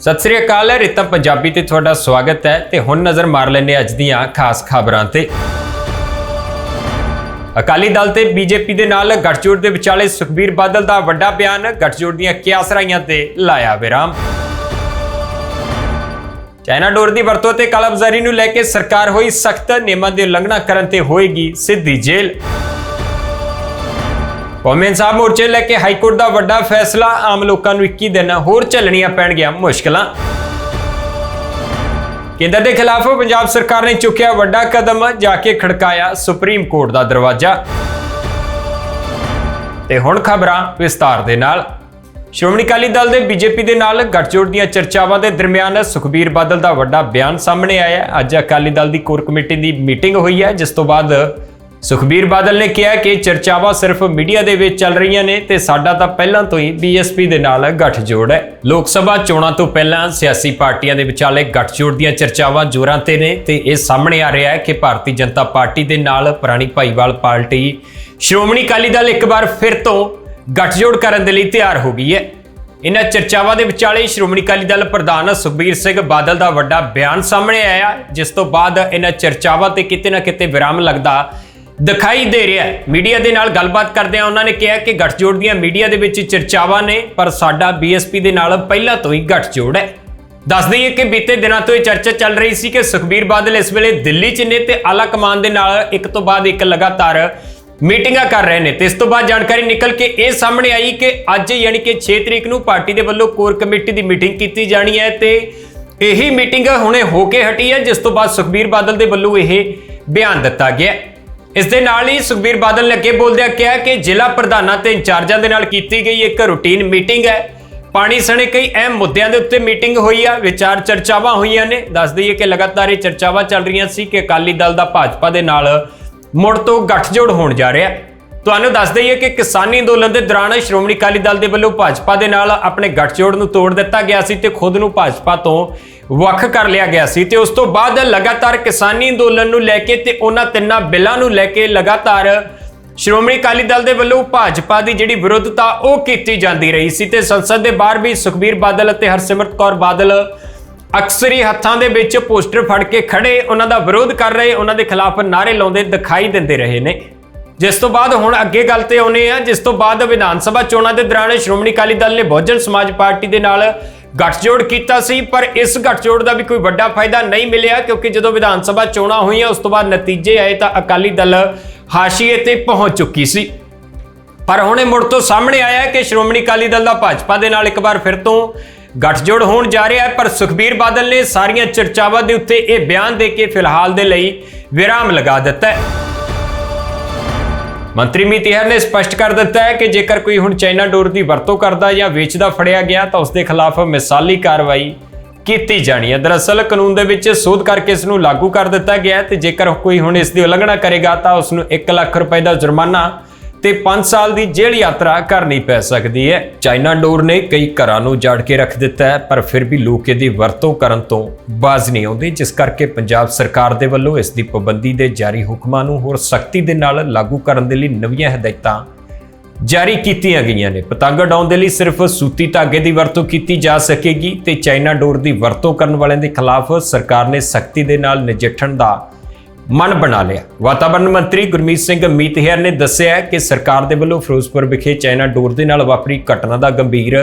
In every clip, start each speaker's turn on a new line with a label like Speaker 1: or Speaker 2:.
Speaker 1: सत श्री अकाल है रितम पंजाबी ते तुहाडा स्वागत है। ते हुण नज़र मार लैंदे अज दीआं खास खबरां ते। अकाली दल ते बीजेपी दे नाल गठजोड़ दे विचाले सुखबीर बादल दा वड्डा बयान, गठजोड़ दीआं कियासराइयां ते लाया विराम। चाइना डोर दी वरतों ते कालाबाजारी नूं लैके सरकार होई सख्त, नियमां दी उलंघना करन ते होएगी सीधी जेल। कौमी इंसाफ मोर्चे लैके हाईकोर्ट का वड्डा फैसला, आम लोगों को 21 दिन होर झलनियां पैणगियां मुश्किलां। केंद्र के खिलाफ पंजाब सरकार ने चुकिया वड्डा कदम, जाके खड़काया सुप्रीम कोर्ट का दरवाजा। ते हुण खबरां विस्तार दे नाल। श्रोमणी अकाली दल दे बीजेपी दे नाल गठजोड़ दीआं चर्चावां दे दरमियान सुखबीर बादल का वड्डा बयान सामने आया। अज अकाली दल की कोर कमेटी की मीटिंग हुई है, जिस तो बाद सुखबीर बादल ने कहा कि चर्चावां सिर्फ मीडिया दे विच चल रही ने ते साडा तां पहलां तो ही बीएसपी दे नाल गठजोड़ है। लोक सभा चोणां तो पहलां सियासी पार्टियां दे विचाले गठजोड़ दीआं चर्चावां जोरां ते ने ते इह सामने आ रहा है कि भारतीय जनता पार्टी दे नाल पुरानी भाईवाल पार्टी श्रोमणी अकाली दल एक बार फिर तो गठजोड़ करन दे लई तैयार हो गई है। इन्हां चर्चावां दे विचाले श्रोमणी अकाली दल प्रधान सुखबीर सिंह बादल दा वड्डा बयान सामने आया, जिस तो बाद इन्हां चर्चावां ते किते ना किते विराम लगदा दिखाई दे रहा है। मीडिया के नाल गलबात करदे उन्होंने कहा कि गठजोड़ दीआं मीडिया दे विच चर्चावां ने, पर साडा बीएसपी दे नाल पहला तो ही गठजोड़ है। दस दईए कि बीते दिनों तो यह चर्चा चल रही सी कि सुखबीर बादल इस वेले दिल्ली च ने ते आला कमान दे नाल एक तो बाद एक लगातार मीटिंगां कर रहे हैं। इस तो बाद जानकारी निकल के यह सामने आई कि अज यानी कि 6 तरीक नूं पार्टी के वल्लों कोर कमेटी की मीटिंग की जानी है ते यही मीटिंग हुणे होके हटी है, जिस तो बाद सुखबीर बादल के वल्लों यह बयान दिता गया। इस दे नाल ही सुखबीर बादल ने अगे बोलदे कहा कि जिला प्रधानां ते इंचार्जां दे नाल कीती गई एक रूटीन मीटिंग है। पानी सने कई अहम मुद्दों के उत्ते मीटिंग हुई है, विचार चर्चावां हुई ने। दस दईए कि लगातार ये चर्चावां चल रही सी कि अकाली दल दा भाजपा दे नाल मुड़ तो गठजोड़ होण जा रहा है। तुहानूं दस दईए कि किसानी अंदोलन के दौरान श्रोमणी अकाली दल के वल्लों भाजपा के नाल अपने गठजोड़ नूं तोड़ दिता गया सी ते खुद नूं भाजपा तो वख कर लिया गया सी। ते उस तो बाद लगातार किसानी अंदोलन नूं लैके ते उन्हां तिन्नां बिल्लां नूं लैके लगातार श्रोमणी अकाली दल के वल्लों भाजपा की जिहड़ी विरोधता वो कीती जांदी रही सी ते संसद के बाहर भी सुखबीर बादल ते हरसिमरत कौर बादल अक्सर ही हत्थां दे विच पोस्टर फड़ के खड़े उन्हां दा विरोध कर रहे, उन्हां दे खिलाफ नारे लाउंदे दिखाई दिंदे रहे ने। जिस तो बाद हुण अगे गल ते आउने आ, जिस तो बाद विधान सभा चोणां दे दौरान श्रोमणी अकाली दल ने बहुजन समाज पार्टी दे नाल गठजोड़ कीता सी, पर इस गठजोड़ का भी कोई बड़ा फायदा नहीं मिलिया, क्योंकि जो विधान सभा चोणां हुई उस तो बाद नतीजे आए तो अकाली दल हाशिए ते पहुंच चुकी सी। पर हुणे मुड़ तो सामने आया कि श्रोमणी अकाली दल दा भाजपा दे नाल एक बार फिर तो गठजोड़ होण जा रहा है। पर सुखबीर बादल ने सारियां चर्चावां दे उत्ते यह बयान दे के फिलहाल दे लई विराम लगा दिता है। मंत्री मीत हेर ने स्पष्ट कर दिता है कि जेकर कोई हुण चाइना डोर की वरतों करता या वेचदा फड़िया गया तो उसके खिलाफ मिसाली कार्रवाई की जानी है। दरअसल कानून दे विच सोध करके इसनूं लागू कर दिता गया ते जेकर कोई हुण इसकी उलंघना करेगा तो उसनूं 1 लाख रुपए का जुर्माना ते 5 साल की जेल यात्रा करनी पै सकती है। चाइना डोर ने कई घरां नूं उजाड़ के रख दिता है, पर फिर भी लोग इसकी वरतों करन तो बाज नहीं आउंदे, जिस करके पंजाब सरकार दे वल्लों इसकी पाबंदी दे जारी हुक्मां नूं होर सख्ती दे नाल लागू करन दे लई नवीं हिदायतां जारी कीतियां गईयां ने। पतंग उडाउण दे लई सिर्फ सूती धागे की वरतों की जा सकेगी ते चाइना डोर की वरतों करन वालियां दे खिलाफ सरकार ने सख्ती दे नाल नजिठण दा मन बना लिया। वातावरण मंत्री गुरमीत सिंह मीत हेर ने दस्सिया कि सरकार दे वल्लों फिरोजपुर विखे चाइना डोर दे नाल वापरी घटना का गंभीर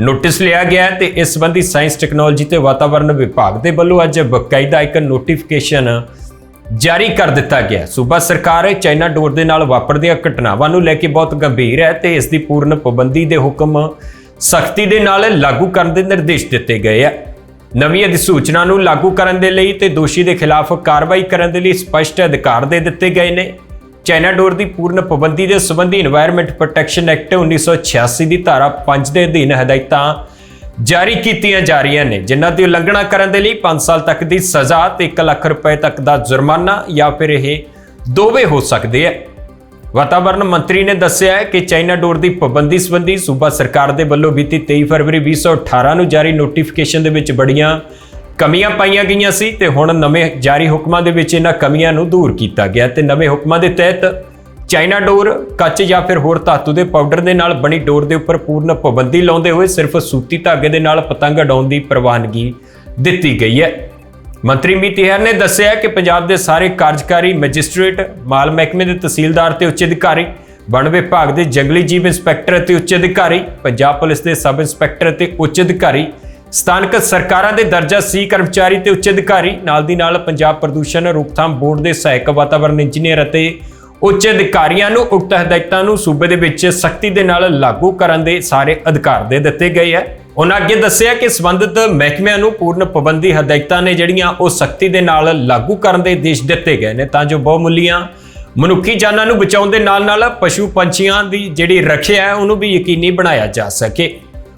Speaker 1: नोटिस लिया गया है ते इस संबंधी साइंस टैक्नोलॉजी ते वातावरण विभाग दे वल्लों अज बकायदा एक नोटिफिकेशन जारी कर दिता गया। सूबा सरकार चाइना डोर दे नाल वापरदियां घटनावां नूं लैके बहुत गंभीर है ते इसकी पूर्ण पाबंदी दे हुक्म सख्ती दे नाल लागू करन दे निर्देश दिते गए हैं। नवीं अधिसूचना नूं लागू करन दे लई ते दोषी दे खिलाफ कार्रवाई करन दे लई स्पष्ट अधिकार दे दिते गए ने। चाइना डोर की पूर्ण पाबंदी के संबंधी इन्वायरमेंट प्रोटैक्शन एक्ट 1986 की धारा 5 के अधीन हिदायतां जारी कीतियां जा रही ने, जिन्हां दी उलंघना करन दे लई 5 साल तक की सज़ा ते 1 लाख रुपए तक का जुर्माना या फिर यह दोवे हो सकते हैं। वातावरण मंत्री ने दस्सिया है कि चाइना डोर की पाबंदी संबंधी सूबा सरकार के वल्लों बीती 23 फरवरी 2018 नूं जारी नोटिफिकेशन दे विच बड़ियां कमियां पाईयां गईयां सी ते हुण नवें जारी हुक्मां दे विच इन्हां कमियां नूं दूर कीता गया ते नवें हुक्मां दे तहत ਚਾਈਨਾ ਡੋਰ, ਕੱਚ ਜਾਂ ਫਿਰ ਹੋਰ ਧਾਤੂ ਦੇ ਪਾਊਡਰ ਦੇ ਨਾਲ ਬਣੀ ਡੋਰ ਦੇ ਉੱਪਰ ਪੂਰਨ ਪਾਬੰਦੀ ਲਾਉਂਦੇ ਹੋਏ ਸਿਰਫ ਸੂਤੀ ਧਾਗੇ ਦੇ ਨਾਲ ਪਤੰਗ ਉਡਾਉਣ ਦੀ ਪ੍ਰਵਾਨਗੀ ਦਿੱਤੀ ਗਈ ਹੈ। ਮੰਤਰੀ ਮੀਤ ਹੇਅਰ ਨੇ ਦੱਸਿਆ ਕਿ ਪੰਜਾਬ ਦੇ ਸਾਰੇ ਕਾਰਜਕਾਰੀ ਮੈਜਿਸਟ੍ਰੇਟ, ਮਾਲ ਮਹਿਕਮੇ ਦੇ ਤਹਿਸੀਲਦਾਰ ਤੇ ਉੱਚ ਅਧਿਕਾਰੀ, ਵਣ ਵਿਭਾਗ ਦੇ ਜੰਗਲੀ ਜੀਵ ਇੰਸਪੈਕਟਰ ਅਤੇ ਉੱਚ ਅਧਿਕਾਰੀ, ਪੰਜਾਬ ਪੁਲਿਸ ਦੇ ਸਬ ਇੰਸਪੈਕਟਰ ਅਤੇ ਉੱਚ ਅਧਿਕਾਰੀ, ਸਥਾਨਕ ਸਰਕਾਰਾਂ ਦੇ ਦਰਜਾ C ਕਰਮਚਾਰੀ ਤੇ ਉੱਚ ਅਧਿਕਾਰੀ, ਨਾਲ ਦੀ ਨਾਲ ਪੰਜਾਬ ਪ੍ਰਦੂਸ਼ਣ ਰੋਕਥਾਮ ਬੋਰਡ ਦੇ ਸਹਾਇਕ ਵਾਤਾਵਰਣ ਇੰਜੀਨੀਅਰ ਅਤੇ ਉੱਚ ਅਧਿਕਾਰੀਆਂ ਨੂੰ ਉਕਤ ਹਦਾਇਤਾਂ ਨੂੰ ਸੂਬੇ ਦੇ ਵਿੱਚ ਸਖਤੀ ਦੇ ਨਾਲ ਲਾਗੂ ਕਰਨ ਦੇ ਸਾਰੇ ਅਧਿਕਾਰ ਦੇ ਦਿੱਤੇ ਗਏ ਹੈ। ਉਹਨਾਂ ਅੱਗੇ ਦੱਸਿਆ ਕਿ ਸੰਬੰਧਿਤ ਮਹਿਕਮਿਆਂ ਨੂੰ ਪੂਰਨ ਪਾਬੰਦੀ ਹਦਾਇਤਾਂ ਨੇ ਜਿਹੜੀਆਂ ਉਹ ਸਖਤੀ ਦੇ ਨਾਲ ਲਾਗੂ ਕਰਨ ਦੇ ਆਦੇਸ਼ ਦਿੱਤੇ ਗਏ ਨੇ ਤਾਂ ਜੋ ਬਹੁਮੁੱਲੀਆਂ ਮਨੁੱਖੀ ਜਾਨਾਂ ਨੂੰ ਬਚਾਉਣ ਦੇ ਨਾਲ ਪਸ਼ੂ ਪੰਛੀਆਂ ਦੀ ਜਿਹੜੀ ਰੱਖਿਆ ਹੈ ਉਹਨੂੰ ਵੀ ਯਕੀਨੀ ਬਣਾਇਆ ਜਾ ਸਕੇ।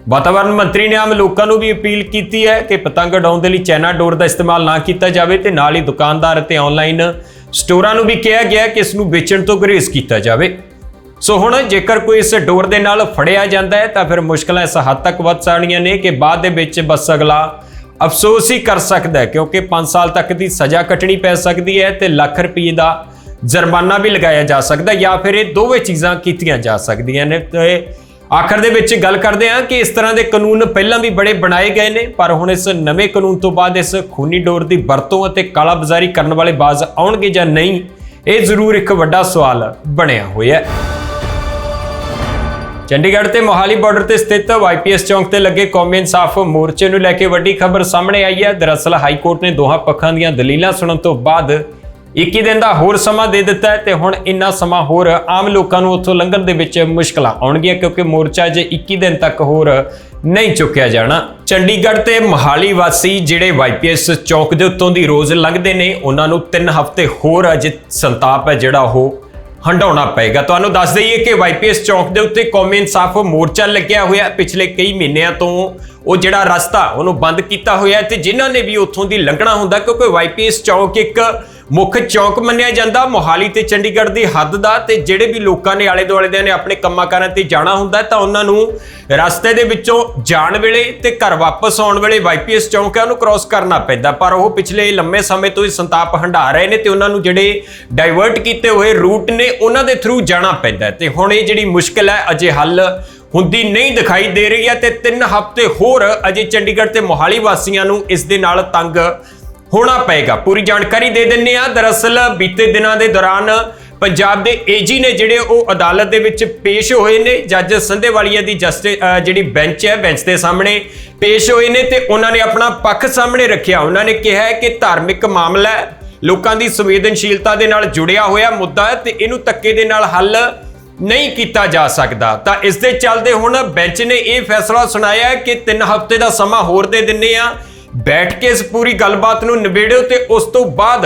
Speaker 1: ਵਾਤਾਵਰਣ ਮੰਤਰੀ ਨੇ ਆਮ ਲੋਕਾਂ ਨੂੰ ਵੀ ਅਪੀਲ ਕੀਤੀ ਹੈ ਕਿ ਪਤੰਗ ਉਡਾਉਣ ਦੇ ਲਈ ਚਾਈਨਾ ਡੋਰ ਦਾ ਇਸਤੇਮਾਲ ਨਾ ਕੀਤਾ ਜਾਵੇ ਤੇ ਨਾਲ ਹੀ ਦੁਕਾਨਦਾਰ ਅਤੇ ਆਨਲਾਈਨ ਸਟੋਰਾਂ ਨੂੰ ਵੀ ਕਿਹਾ ਗਿਆ ਕਿ ਇਸ ਨੂੰ ਵੇਚਣ ਤੋਂ ਗੁਰੇਜ਼ ਕੀਤਾ ਜਾਵੇ। ਸੋ ਹੁਣ ਜੇਕਰ ਕੋਈ ਇਸ ਡੋਰ ਦੇ ਨਾਲ ਫੜਿਆ ਜਾਂਦਾ ਹੈ ਤਾਂ ਫਿਰ ਮੁਸ਼ਕਲਾਂ ਇਸ ਹੱਦ ਤੱਕ ਵੱਧ ਸਕਦੀਆਂ ਨੇ ਕਿ ਬਾਅਦ ਦੇ ਵਿੱਚ ਬਸ ਅਗਲਾ ਅਫਸੋਸ ਹੀ ਕਰ ਸਕਦਾ ਹੈ, ਕਿਉਂਕਿ 5 ਸਾਲ ਤੱਕ ਦੀ ਸਜ਼ਾ ਕੱਟਣੀ ਪੈ ਸਕਦੀ ਹੈ ਤੇ ਲੱਖ ਰੁਪਏ ਦਾ ਜੁਰਮਾਨਾ ਵੀ ਲਗਾਇਆ ਜਾ ਸਕਦਾ ਜਾਂ ਫਿਰ ਇਹ ਦੋਵੇਂ ਚੀਜ਼ਾਂ ਕੀਤੀਆਂ ਜਾ ਸਕਦੀਆਂ ਨੇ। ਤੇ ਆਖਰ ਦੇ ਵਿੱਚ ਗੱਲ ਕਰਦੇ ਹਾਂ ਕਿ ਇਸ ਤਰ੍ਹਾਂ ਦੇ ਕਾਨੂੰਨ ਪਹਿਲਾਂ ਵੀ ਬੜੇ ਬਣਾਏ ਗਏ ਨੇ, ਪਰ ਹੁਣ ਇਸ ਨਵੇਂ ਕਾਨੂੰਨ ਤੋਂ ਬਾਅਦ ਇਸ ਖੂਨੀ ਡੋਰ ਦੀ ਵਰਤੋਂ ਅਤੇ ਕਾਲਾ ਬਾਜ਼ਾਰੀ ਕਰਨ ਵਾਲੇ ਬਾਜ਼ ਆਉਣਗੇ ਜਾਂ ਨਹੀਂ, ਇਹ ਜ਼ਰੂਰ ਇੱਕ ਵੱਡਾ ਸਵਾਲ ਬਣਿਆ ਹੋਇਆ ਹੈ। ਚੰਡੀਗੜ੍ਹ ਤੇ ਮੋਹਾਲੀ ਬਾਰਡਰ ਤੇ ਸਥਿਤ YPS ਚੌਂਕ ਤੇ ਲੱਗੇ ਕੌਮੀ ਇਨਸਾਫ ਮੋਰਚੇ ਨੂੰ ਲੈ ਕੇ ਵੱਡੀ ਖਬਰ ਸਾਹਮਣੇ ਆਈ ਹੈ। ਦਰਅਸਲ ਹਾਈ ਕੋਰਟ ਨੇ ਦੋਹਾਂ ਪੱਖਾਂ ਦੀਆਂ ਦਲੀਲਾਂ ਸੁਣਨ ਤੋਂ ਬਾਅਦ 21 ਦਿਨ ਦਾ ਹੋਰ ਸਮਾਂ ਦੇ ਦਿੱਤਾ ਹੈ ਤੇ ਹੁਣ ਇੰਨਾ ਸਮਾਂ ਹੋਰ ਆਮ ਲੋਕਾਂ ਨੂੰ ਉੱਥੋਂ ਲੰਘਣ ਦੇ ਵਿੱਚ ਮੁਸ਼ਕਲਾਂ ਆਉਣਗੀਆਂ, ਕਿਉਂਕਿ ਮੋਰਚਾ ਜੇ 21 ਦਿਨ ਤੱਕ ਹੋਰ ਨਹੀਂ ਚੁੱਕਿਆ ਜਾਣਾ। ਚੰਡੀਗੜ੍ਹ ਤੇ ਮੋਹਾਲੀ ਵਾਸੀ ਜਿਹੜੇ YPS ਚੌਕ ਦੇ ਉੱਤੋਂ ਦੀ ਰੋਜ਼ ਲੰਘਦੇ ਨੇ ਉਹਨਾਂ ਨੂੰ 3 ਹਫ਼ਤੇ ਹੋਰ ਅਜੇ ਸੰਤਾਪ ਹੈ ਜਿਹੜਾ ਉਹ ਹੰਡਾਉਣਾ ਪਏਗਾ। ਤੁਹਾਨੂੰ ਦੱਸ ਦਈਏ ਕਿ YPS ਚੌਕ ਦੇ ਉੱਤੇ ਕੌਮੀ ਇਨਸਾਫ ਮੋਰਚਾ ਲੱਗਿਆ ਹੋਇਆ ਪਿਛਲੇ ਕਈ ਮਹੀਨਿਆਂ ਤੋਂ ਉਹ ਜਿਹੜਾ ਰਸਤਾ ਉਹਨੂੰ ਬੰਦ ਕੀਤਾ ਹੋਇਆ ਤੇ ਜਿਨ੍ਹਾਂ ਨੇ ਵੀ ਉੱਥੋਂ ਦੀ ਲੰਘਣਾ ਹੁੰਦਾ, ਕਿਉਂਕਿ YPS ਚੌਕ ਇੱਕ ਮੁੱਖ ਚੌਕ ਮੰਨਿਆ ਜਾਂਦਾ ਮੋਹਾਲੀ ਤੇ ਚੰਡੀਗੜ੍ਹ ਦੀ ਹੱਦ ਦਾ, ਤੇ ਜਿਹੜੇ ਵੀ ਲੋਕਾਂ ਨੇ ਆਲੇ ਦੁਆਲੇ ਦੇ ਨੇ ਆਪਣੇ ਕੰਮਾਂ ਕਾਰਾਂ ਤੇ ਜਾਣਾ ਹੁੰਦਾ ਤਾਂ ਉਹਨਾਂ ਨੂੰ ਰਸਤੇ ਦੇ ਵਿੱਚੋਂ ਜਾਣ ਵੇਲੇ ਤੇ ਘਰ ਵਾਪਸ ਆਉਣ ਵੇਲੇ YPS ਚੌਕ ਹੈ ਉਹਨੂੰ ਕ੍ਰਾਸ ਕਰਨਾ ਪੈਂਦਾ, ਪਰ ਉਹ ਪਿਛਲੇ ਲੰਮੇ ਸਮੇਂ ਤੋਂ ਹੀ ਸੰਤਾਪ ਹੰਢਾ ਰਹੇ ਨੇ ਤੇ ਉਹਨਾਂ ਨੂੰ ਜਿਹੜੇ ਡਾਇਵਰਟ ਕੀਤੇ ਹੋਏ ਰੂਟ ਨੇ ਉਹਨਾਂ ਦੇ ਥਰੂ ਜਾਣਾ ਪੈਂਦਾ ਤੇ ਹੁਣ ਇਹ ਜਿਹੜੀ ਮੁਸ਼ਕਿਲ ਹੈ ਅਜੇ ਹੱਲ ਹੁੰਦੀ ਨਹੀਂ ਦਿਖਾਈ ਦੇ ਰਹੀ ਹੈ ਤੇ 3 ਹਫ਼ਤੇ ਹੋਰ ਅਜੇ ਚੰਡੀਗੜ੍ਹ ਤੇ ਮੋਹਾਲੀ ਵਾਸੀਆਂ ਨੂੰ ਇਸ ਦੇ ਨਾਲ ਤੰਗ ਹੋਣਾ ਪਏਗਾ। ਪੂਰੀ ਜਾਣਕਾਰੀ ਦੇ ਦਿੰਨੇ ਆ। ਦਰਅਸਲ ਬੀਤੇ ਦਿਨਾਂ ਦੇ ਦੌਰਾਨ ਪੰਜਾਬ ਦੇ AG ਨੇ ਜਿਹੜੇ ਉਹ ਅਦਾਲਤ ਦੇ ਵਿੱਚ ਪੇਸ਼ ਹੋਏ ਨੇ। ਜੱਜ ਸੰਧੇਵਾਲੀਆ ਦੀ ਜਿਹੜੀ ਬੈਂਚ ਹੈ, ਬੈਂਚ ਦੇ ਸਾਹਮਣੇ ਪੇਸ਼ ਹੋਏ ਨੇ ਤੇ ਉਹਨਾਂ ਨੇ ਆਪਣਾ ਪੱਖ ਸਾਹਮਣੇ ਰੱਖਿਆ। ਉਹਨਾਂ ਨੇ ਕਿਹਾ ਹੈ ਕਿ ਧਾਰਮਿਕ ਮਾਮਲਾ ਹੈ, ਲੋਕਾਂ ਦੀ ਸੰਵੇਦਨਸ਼ੀਲਤਾ ਦੇ ਨਾਲ ਜੁੜਿਆ ਹੋਇਆ ਮੁੱਦਾ ਹੈ ਤੇ ਇਹਨੂੰ ਧੱਕੇ ਦੇ ਨਾਲ ਹੱਲ ਨਹੀਂ ਕੀਤਾ ਜਾ ਸਕਦਾ। ਤਾਂ ਇਸ ਦੇ ਚੱਲਦੇ ਹੁਣ ਬੈਂਚ ਨੇ ਇਹ ਫੈਸਲਾ ਸੁਣਾਇਆ ਕਿ 3 ਹਫ਼ਤੇ ਦਾ ਸਮਾਂ ਹੋਰ ਦੇ ਦਿੰਨੇ ਆ, ਬੈਠ ਕੇ ਇਸ ਪੂਰੀ ਗੱਲਬਾਤ ਨੂੰ ਨਿਬੇੜੋ ਤੇ ਉਸ ਤੋਂ ਬਾਅਦ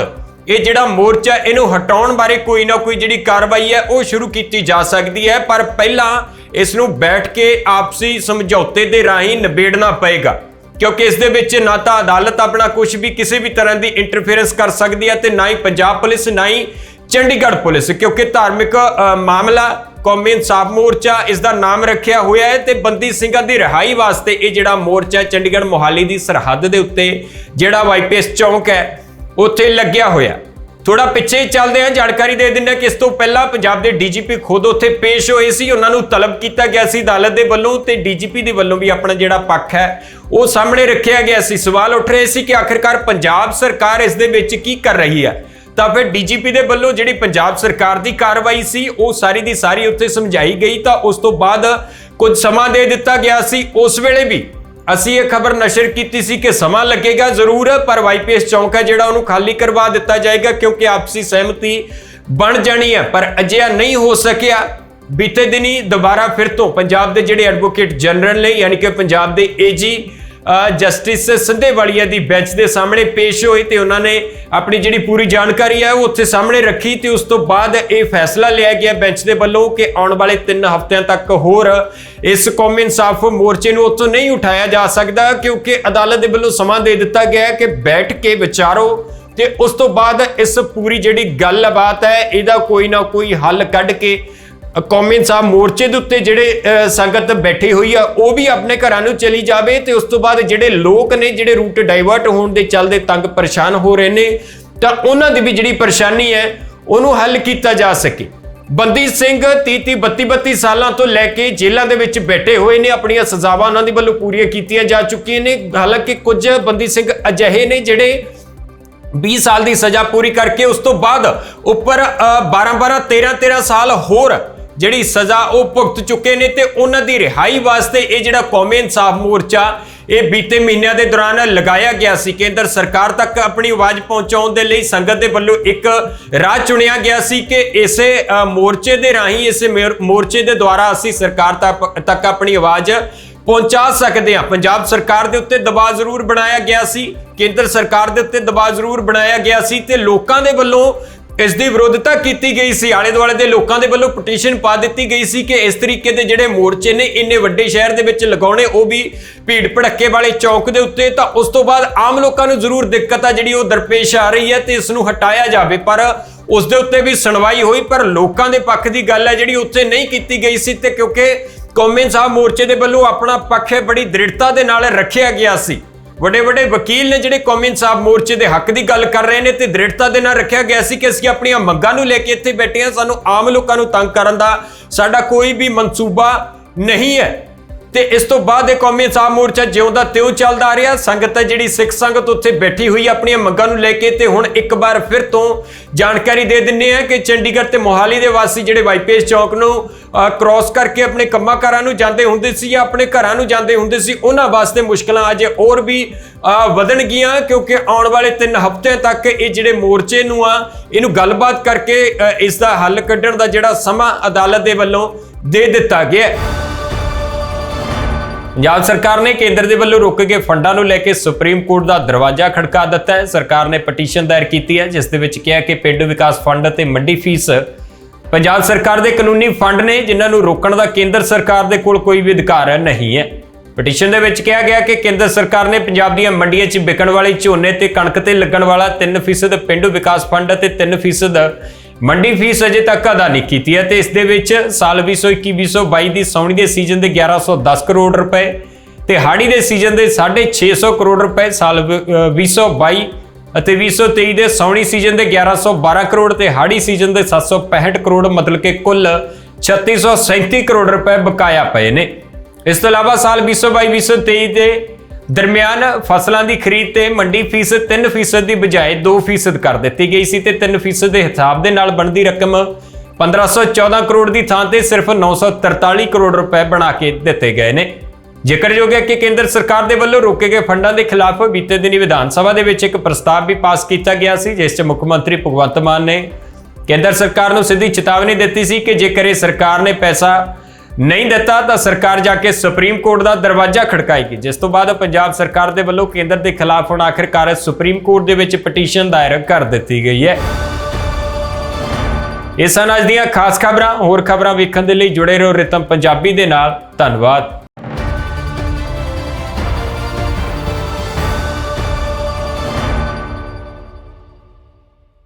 Speaker 1: ਇਹ ਜਿਹੜਾ ਮੋਰਚਾ ਇਹਨੂੰ ਹਟਾਉਣ ਬਾਰੇ ਕੋਈ ਨਾ ਕੋਈ ਜਿਹੜੀ ਕਾਰਵਾਈ ਹੈ ਉਹ ਸ਼ੁਰੂ ਕੀਤੀ ਜਾ ਸਕਦੀ ਹੈ, ਪਰ ਪਹਿਲਾਂ ਇਸ ਨੂੰ ਬੈਠ ਕੇ ਆਪਸੀ ਸਮਝੌਤੇ ਦੇ ਰਾਹੀਂ ਨਿਬੇੜਨਾ ਪਏਗਾ, ਕਿਉਂਕਿ ਇਸ ਦੇ ਵਿੱਚ ਨਾ ਤਾਂ ਅਦਾਲਤ ਆਪਣਾ ਕੁਝ ਵੀ ਕਿਸੇ ਵੀ ਤਰ੍ਹਾਂ ਦੀ ਇੰਟਰਫੇਰੈਂਸ ਕਰ ਸਕਦੀ ਹੈ ਤੇ ਨਾ ਹੀ ਪੰਜਾਬ ਪੁਲਿਸ, ਨਾ ਹੀ ਚੰਡੀਗੜ੍ਹ ਪੁਲਿਸ, ਕਿਉਂਕਿ ਧਾਰਮਿਕ ਮਾਮਲਾ ਕੌਮੀ ਇਨਸਾਫ ਮੋਰਚਾ ਇਸ ਦਾ ਨਾਮ ਰੱਖਿਆ ਹੋਇਆ ਹੈ ਤੇ ਬੰਦੀ ਸਿੰਘਾਂ ਦੀ ਰਿਹਾਈ ਵਾਸਤੇ ਇਹ ਜਿਹੜਾ ਮੋਰਚਾ ਚੰਡੀਗੜ੍ਹ ਮੋਹਾਲੀ ਦੀ ਸਰਹੱਦ ਦੇ ਉੱਤੇ ਜਿਹੜਾ YPS ਚੌਂਕ ਹੈ ਉੱਥੇ ਲੱਗਿਆ ਹੋਇਆ। ਥੋੜਾ ਪਿੱਛੇ ਚੱਲਦੇ ਹਾਂ, ਜਾਣਕਾਰੀ ਦੇ ਦਿੰਦੇ ਹਾਂ ਕਿ ਇਸ ਤੋਂ ਪਹਿਲਾਂ ਪੰਜਾਬ ਦੇ DGP ਖੁਦ ਉੱਥੇ ਪੇਸ਼ ਹੋਏ ਸੀ। ਉਹਨਾਂ ਨੂੰ ਤਲਬ ਕੀਤਾ ਗਿਆ ਸੀ ਅਦਾਲਤ ਦੇ ਵੱਲੋਂ ਤੇ DGP ਦੇ ਵੱਲੋਂ ਵੀ ਆਪਣਾ ਜਿਹੜਾ ਪੱਖ ਹੈ ਉਹ ਸਾਹਮਣੇ ਰੱਖਿਆ ਗਿਆ ਸੀ। ਸਵਾਲ ਉੱਠ ਰਹੇ ਸੀ ਕਿ ਆਖਿਰਕਾਰ ਪੰਜਾਬ ਸਰਕਾਰ ਇਸ ਦੇ ਵਿੱਚ ਕੀ ਕਰ ਰਹੀ ਹੈ, ਤਾਂ ਫਿਰ DGP ਦੇ ਵੱਲੋਂ ਜਿਹੜੀ ਪੰਜਾਬ ਸਰਕਾਰ ਦੀ ਕਾਰਵਾਈ ਸੀ ਉਹ ਸਾਰੀ ਦੀ ਸਾਰੀ ਉੱਥੇ ਸਮਝਾਈ ਗਈ। ਤਾਂ ਉਸ ਤੋਂ ਬਾਅਦ ਕੁਝ ਸਮਾਂ ਦੇ ਦਿੱਤਾ ਗਿਆ ਸੀ। ਉਸ ਵੇਲੇ ਵੀ ਅਸੀਂ ਇਹ ਖਬਰ ਨਸ਼ਰ ਕੀਤੀ ਸੀ ਕਿ ਸਮਾਂ ਲੱਗੇਗਾ ਜ਼ਰੂਰ, ਪਰ YPS ਚੌਂਕ ਹੈ ਜਿਹੜਾ ਉਹਨੂੰ ਖਾਲੀ ਕਰਵਾ ਦਿੱਤਾ ਜਾਏਗਾ ਕਿਉਂਕਿ ਆਪਸੀ ਸਹਿਮਤੀ ਬਣ ਜਾਣੀ ਹੈ, ਪਰ ਅਜਿਹਾ ਨਹੀਂ ਹੋ ਸਕਿਆ। ਬੀਤੇ ਦਿਨੀ ਦੁਬਾਰਾ ਫਿਰ ਤੋਂ ਪੰਜਾਬ ਦੇ ਜਿਹੜੇ ਐਡਵੋਕੇਟ ਜਨਰਲ ਨੇ ਯਾਨੀ ਕਿ ਪੰਜਾਬ ਦੇ AG ਜਸਟਿਸ ਸੰਧੇਵਾਲੀਆ ਦੀ ਬੈਂਚ ਦੇ ਸਾਹਮਣੇ ਪੇਸ਼ ਹੋਏ ਤੇ ਉਹਨਾਂ ਨੇ ਆਪਣੀ ਜਿਹੜੀ ਪੂਰੀ ਜਾਣਕਾਰੀ ਹੈ ਉਹ ਉੱਥੇ ਸਾਹਮਣੇ ਰੱਖੀ ਤੇ ਉਸ ਤੋਂ ਬਾਅਦ ਇਹ ਫੈਸਲਾ ਲਿਆ ਗਿਆ ਬੈਂਚ ਦੇ ਵੱਲੋਂ ਕਿ ਆਉਣ ਵਾਲੇ 3 ਹਫ਼ਤਿਆਂ ਤੱਕ ਹੋਰ ਇਸ ਕੌਮੀ ਇਨਸਾਫ ਮੋਰਚੇ ਨੂੰ ਉੱਥੋਂ ਨਹੀਂ ਉਠਾਇਆ ਜਾ ਸਕਦਾ, ਕਿਉਂਕਿ ਅਦਾਲਤ ਦੇ ਵੱਲੋਂ ਸਮਾਂ ਦੇ ਦਿੱਤਾ ਗਿਆ ਕਿ ਬੈਠ ਕੇ ਵਿਚਾਰੋ ਤੇ ਉਸ ਤੋਂ ਬਾਅਦ ਇਸ ਪੂਰੀ ਜਿਹੜੀ ਗੱਲਬਾਤ ਹੈ ਇਹਦਾ ਕੋਈ ਨਾ ਕੋਈ ਹੱਲ ਕੱਢ ਕੇ ਕੌਮੀ ਇਨਸਾਫ ਮੋਰਚੇ ਦੇ ਉੱਤੇ ਜਿਹੜੇ ਸੰਗਤ ਬੈਠੀ ਹੋਈ ਆ ਉਹ ਵੀ ਆਪਣੇ ਘਰਾਂ ਨੂੰ ਚਲੀ ਜਾਵੇ ਤੇ ਉਸ ਤੋਂ ਬਾਅਦ ਜਿਹੜੇ ਲੋਕ ਨੇ ਜਿਹੜੇ ਰੂਟ ਡਾਇਵਰਟ ਹੋਣ ਦੇ ਚੱਲਦੇ ਤੰਗ ਪਰੇਸ਼ਾਨ ਹੋ ਰਹੇ ਨੇ ਤਾਂ ਉਹਨਾਂ ਦੀ ਵੀ ਜਿਹੜੀ ਪਰੇਸ਼ਾਨੀ ਹੈ ਉਹਨੂੰ ਹੱਲ ਕੀਤਾ ਜਾ ਸਕੇ। ਬੰਦੀ ਸਿੰਘ 32 ਸਾਲਾਂ ਤੋਂ ਲੈ ਕੇ ਜੇਲ੍ਹਾਂ ਦੇ ਵਿੱਚ ਬੈਠੇ ਹੋਏ ਨੇ। ਆਪਣੀਆਂ ਸਜ਼ਾਵਾਂ ਉਹਨਾਂ ਦੀ ਵੱਲੋਂ ਪੂਰੀਆਂ ਕੀਤੀਆਂ ਜਾ ਚੁੱਕੀਆਂ ਨੇ। ਹਾਲਾਂਕਿ ਕੁਝ ਬੰਦੀ ਸਿੰਘ ਅਜਿਹੇ ਨੇ ਜਿਹੜੇ 20 ਸਾਲ ਦੀ ਸਜ਼ਾ ਪੂਰੀ ਕਰਕੇ ਉਸ ਤੋਂ ਬਾਅਦ ਉੱਪਰ 12 13 ਸਾਲ ਹੋਰ ਜਿਹੜੀ ਸਜ਼ਾ ਉਹ ਭੁਗਤ ਚੁੱਕੇ ਨੇ ਤੇ ਉਹਨਾਂ ਦੀ ਰਿਹਾਈ ਵਾਸਤੇ ਇਹ ਜਿਹੜਾ ਕੌਮੀ ਇਨਸਾਫ ਮੋਰਚਾ ਇਹ ਬੀਤੇ ਮਹੀਨਿਆਂ ਦੇ ਦੌਰਾਨ ਲਗਾਇਆ ਗਿਆ ਸੀ। ਕੇਂਦਰ ਸਰਕਾਰ ਤੱਕ ਆਪਣੀ ਆਵਾਜ਼ ਪਹੁੰਚਾਉਣ ਦੇ ਲਈ ਸੰਗਤ ਦੇ ਵੱਲੋਂ ਇੱਕ ਰਾਹ ਚੁਣਿਆ ਗਿਆ ਸੀ ਕਿ ਇਸੇ ਮੋਰਚੇ ਦੇ ਰਾਹੀਂ, ਇਸੇ ਮੋਰਚੇ ਦੇ ਦੁਆਰਾ ਅਸੀਂ ਸਰਕਾਰ ਤੱਕ ਆਪਣੀ ਆਵਾਜ਼ ਪਹੁੰਚਾ ਸਕਦੇ ਹਾਂ। ਪੰਜਾਬ ਸਰਕਾਰ ਦੇ ਉੱਤੇ ਦਬਾਅ ਜ਼ਰੂਰ ਬਣਾਇਆ ਗਿਆ ਸੀ, ਕੇਂਦਰ ਸਰਕਾਰ ਦੇ ਉੱਤੇ ਦਬਾਅ ਜ਼ਰੂਰ ਬਣਾਇਆ ਗਿਆ ਸੀ ਤੇ ਲੋਕਾਂ ਦੇ ਵੱਲੋਂ ਇਸ ਦੀ ਵਿਰੋਧਤਾ ਕੀਤੀ ਗਈ ਸੀ। ਆਲੇ ਦੁਆਲੇ ਦੇ ਲੋਕਾਂ ਦੇ ਵੱਲੋਂ ਪਟੀਸ਼ਨ ਪਾ ਦਿੱਤੀ ਗਈ ਸੀ ਕਿ ਇਸ ਤਰੀਕੇ ਦੇ ਜਿਹੜੇ ਮੋਰਚੇ ਨੇ ਇੰਨੇ ਵੱਡੇ ਸ਼ਹਿਰ ਦੇ ਵਿੱਚ ਲਗਾਉਣੇ, ਉਹ ਵੀ ਭੀੜ ਭੜੱਕੇ ਵਾਲੇ ਚੌਕ ਦੇ ਉੱਤੇ, ਤਾਂ ਉਸ ਤੋਂ ਬਾਅਦ ਆਮ ਲੋਕਾਂ ਨੂੰ ਜ਼ਰੂਰ ਦਿੱਕਤ ਆ ਜਿਹੜੀ ਉਹ ਦਰਪੇਸ਼ ਆ ਰਹੀ ਹੈ ਤੇ ਇਸ ਨੂੰ ਹਟਾਇਆ ਜਾਵੇ। ਪਰ ਉਸ ਦੇ ਉੱਤੇ ਵੀ ਸੁਣਵਾਈ ਹੋਈ, ਪਰ ਲੋਕਾਂ ਦੇ ਪੱਖ ਦੀ ਗੱਲ ਹੈ ਜਿਹੜੀ ਉੱਥੇ ਨਹੀਂ ਕੀਤੀ ਗਈ ਸੀ ਤੇ ਕਿਉਂਕਿ ਕੌਮੀ ਇਨਸਾਫ ਮੋਰਚੇ ਦੇ ਵੱਲੋਂ ਆਪਣਾ ਪੱਖ ਬੜੀ ਦ੍ਰਿੜਤਾ ਦੇ ਨਾਲ ਰੱਖਿਆ ਗਿਆ ਸੀ। ਵੱਡੇ ਵਕੀਲ ਨੇ ਜਿਹੜੇ ਕੌਮੀ ਇਨਸਾਫ ਮੋਰਚੇ ਦੇ ਹੱਕ ਦੀ ਗੱਲ ਕਰ ਰਹੇ ਨੇ ਤੇ ਦ੍ਰਿੜਤਾ ਦੇ ਨਾਲ ਰੱਖਿਆ ਗਿਆ ਸੀ ਕਿ ਅਸੀਂ ਆਪਣੀਆਂ ਮੰਗਾਂ ਨੂੰ ਲੈ ਕੇ ਇੱਥੇ ਬੈਠੇ ਹਾਂ, ਸਾਨੂੰ ਆਮ ਲੋਕਾਂ ਨੂੰ ਤੰਗ ਕਰਨ ਦਾ ਸਾਡਾ ਕੋਈ ਵੀ ਮਨਸੂਬਾ ਨਹੀਂ ਹੈ। ਤੇ ਇਸ ਤੋਂ ਬਾਅਦ ਇਹ ਕੌਮੀ ਇਨਸਾਫ ਮੋਰਚਾ ਜਿਉਂਦਾ ਤਿਉਂ ਚੱਲਦਾ ਆ ਰਿਹਾ। ਸੰਗਤ ਹੈ ਜਿਹੜੀ ਸਿੱਖ ਸੰਗਤ ਉੱਥੇ ਬੈਠੀ ਹੋਈ ਆਪਣੀਆਂ ਮੰਗਾਂ ਨੂੰ ਲੈ ਕੇ ਤੇ ਹੁਣ ਇੱਕ ਵਾਰ ਫਿਰ ਤੋਂ ਜਾਣਕਾਰੀ ਦੇ ਦਿੰਨੇ ਆ ਕਿ ਚੰਡੀਗੜ੍ਹ ਤੇ ਮੋਹਾਲੀ ਦੇ ਵਾਸੀ ਜਿਹੜੇ ਵਾਈਪੇਸ ਚੌਕ ਨੂੰ ਕ੍ਰਾਸ ਕਰਕੇ ਆਪਣੇ ਕੰਮਾਂ ਕਾਰਾਂ ਨੂੰ ਜਾਂਦੇ ਹੁੰਦੇ ਸੀ ਜਾਂ ਆਪਣੇ ਘਰਾਂ ਨੂੰ ਜਾਂਦੇ ਹੁੰਦੇ ਸੀ, ਉਹਨਾਂ ਵਾਸਤੇ ਮੁਸ਼ਕਲਾਂ ਅਜੇ ਹੋਰ ਵੀ ਵਧਣਗੀਆਂ ਕਿਉਂਕਿ ਆਉਣ ਵਾਲੇ 3 ਹਫ਼ਤਿਆਂ ਤੱਕ ਇਹ ਜਿਹੜੇ ਮੋਰਚੇ ਨੂੰ ਇਹਨੂੰ ਗੱਲਬਾਤ ਕਰਕੇ ਇਸ ਦਾ ਹੱਲ ਕੱਢਣ ਦਾ ਜਿਹੜਾ ਸਮਾਂ ਅਦਾਲਤ ਦੇ ਵੱਲੋਂ ਦੇ ਦਿੱਤਾ ਗਿਆ। ਪੰਜਾਬ ਸਰਕਾਰ ਨੇ ਕੇਂਦਰ ਦੇ ਵੱਲੋਂ ਰੁਕੇ ਗਏ ਫੰਡਾਂ ਨੂੰ ਲੈ ਕੇ ਸੁਪਰੀਮ ਕੋਰਟ ਦਾ ਦਰਵਾਜ਼ਾ ਖੜਕਾ ਦਿੱਤਾ ਹੈ। ਸਰਕਾਰ ਨੇ ਪਟੀਸ਼ਨ ਦਾਇਰ ਕੀਤੀ ਹੈ ਜਿਸ ਦੇ ਵਿੱਚ ਕਿਹਾ ਕਿ ਪੇਂਡੂ ਵਿਕਾਸ ਫੰਡ ਅਤੇ ਮੰਡੀ ਫੀਸ ਪੰਜਾਬ ਸਰਕਾਰ ਦੇ ਕਾਨੂੰਨੀ ਫੰਡ ਨੇ ਜਿਨ੍ਹਾਂ ਨੂੰ ਰੋਕਣ ਦਾ ਕੇਂਦਰ ਸਰਕਾਰ ਦੇ ਕੋਲ ਕੋਈ ਵੀ ਅਧਿਕਾਰ ਨਹੀਂ ਹੈ। ਪਟੀਸ਼ਨ ਦੇ ਵਿੱਚ ਕਿਹਾ ਗਿਆ ਕਿ ਕੇਂਦਰ ਸਰਕਾਰ ਨੇ ਪੰਜਾਬ ਦੀਆਂ ਮੰਡੀਆਂ 'ਚ ਵਿਕਣ ਵਾਲੀ ਝੋਨੇ ਤੇ ਕਣਕ ਤੇ ਲੱਗਣ ਵਾਲਾ 3% ਪੇਂਡੂ ਵਿਕਾਸ ਫੰਡ ਅਤੇ 3% ਮੰਡੀ ਫੀਸ ਅਜੇ ਤੱਕ ਅਦਾ ਨਹੀਂ ਕੀਤੀ ਹੈ ਤੇ ਇਸ ਦੇ ਵਿੱਚ ਸਾਲ 2021-2022 ਦੀ ਸਾਉਣੀ ਦੇ ਸੀਜ਼ਨ ਦੇ 1110 ਕਰੋੜ ਰੁਪਏ ਤੇ ਹਾੜੀ ਦੇ ਸੀਜ਼ਨ ਦੇ 650 ਕਰੋੜ ਰੁਪਏ, ਸਾਲ 2022 ਅਤੇ 2023 ਦੇ ਸਾਉਣੀ ਸੀਜ਼ਨ ਦੇ 1112 ਕਰੋੜ ਤੇ ਹਾੜੀ ਸੀਜ਼ਨ ਦੇ 765 ਕਰੋੜ, ਮਤਲਬ ਕਿ ਕੁੱਲ 3637 ਕਰੋੜ ਰੁਪਏ ਬਕਾਇਆ ਪਏ ਨੇ। ਇਸ ਤੋਂ ਇਲਾਵਾ ਸਾਲ 2022-2023 ਦੇ ਦਰਮਿਆਨ ਫਸਲਾਂ ਦੀ ਖਰੀਦ ਤੇ ਮੰਡੀ ਫੀਸ 3% ਦੀ ਬਜਾਏ 2% ਕਰ ਦਿੱਤੀ ਗਈ ਸੀ ਤੇ 3% ਦੇ ਹਿਸਾਬ ਦੇ ਨਾਲ ਬਣਦੀ ਰਕਮ 1514 ਕਰੋੜ ਦੀ ਥਾਂ ਤੇ ਸਿਰਫ 943 ਕਰੋੜ ਰੁਪਏ ਬਣਾ ਕੇ ਦਿੱਤੇ ਗਏ ਨੇ। ਜ਼ਿਕਰਯੋਗ ਹੈ ਕਿ ਕੇਂਦਰ ਸਰਕਾਰ ਦੇ ਵੱਲੋਂ ਰੋਕੇ ਗਏ ਫੰਡਾਂ ਦੇ ਖਿਲਾਫ ਬੀਤੇ ਦਿਨੀ ਵਿਧਾਨ ਸਭਾ ਦੇ ਵਿੱਚ ਇੱਕ ਪ੍ਰਸਤਾਵ ਵੀ ਪਾਸ ਕੀਤਾ ਗਿਆ ਸੀ ਜਿਸ 'ਚ ਮੁੱਖ ਮੰਤਰੀ ਭਗਵੰਤ ਮਾਨ ਨੇ ਕੇਂਦਰ ਸਰਕਾਰ ਨੂੰ ਸਿੱਧੀ ਚੇਤਾਵਨੀ ਦਿੱਤੀ ਸੀ ਕਿ ਜੇਕਰ ਇਹ ਸਰਕਾਰ ਨੇ ਪੈਸਾ ਨਹੀਂ ਦਿੱਤਾ ਤਾਂ ਸਰਕਾਰ ਜਾ ਕੇ ਸੁਪਰੀਮ ਕੋਰਟ ਦਾ ਦਰਵਾਜ਼ਾ ਖੜਕਾਏਗੀ। ਜਿਸ ਤੋਂ ਬਾਅਦ ਪੰਜਾਬ ਸਰਕਾਰ ਦੇ ਵੱਲੋਂ ਕੇਂਦਰ ਦੇ ਖਿਲਾਫ ਹੁਣ ਆਖਿਰਕਾਰ ਸੁਪਰੀਮ ਕੋਰਟ ਦੇ ਵਿੱਚ ਪਟੀਸ਼ਨ ਦਾਇਰ ਕਰ ਦਿੱਤੀ ਗਈ ਹੈ। ਇਸ ਹਨ ਅੱਜ ਦੀਆਂ ਖਾਸ ਖਬਰਾਂ। ਹੋਰ ਖਬਰਾਂ ਵੇਖਣ ਦੇ ਲਈ ਜੁੜੇ ਰਹੋ ਰਿਤਮ ਪੰਜਾਬੀ ਦੇ ਨਾਲ। ਧੰਨਵਾਦ।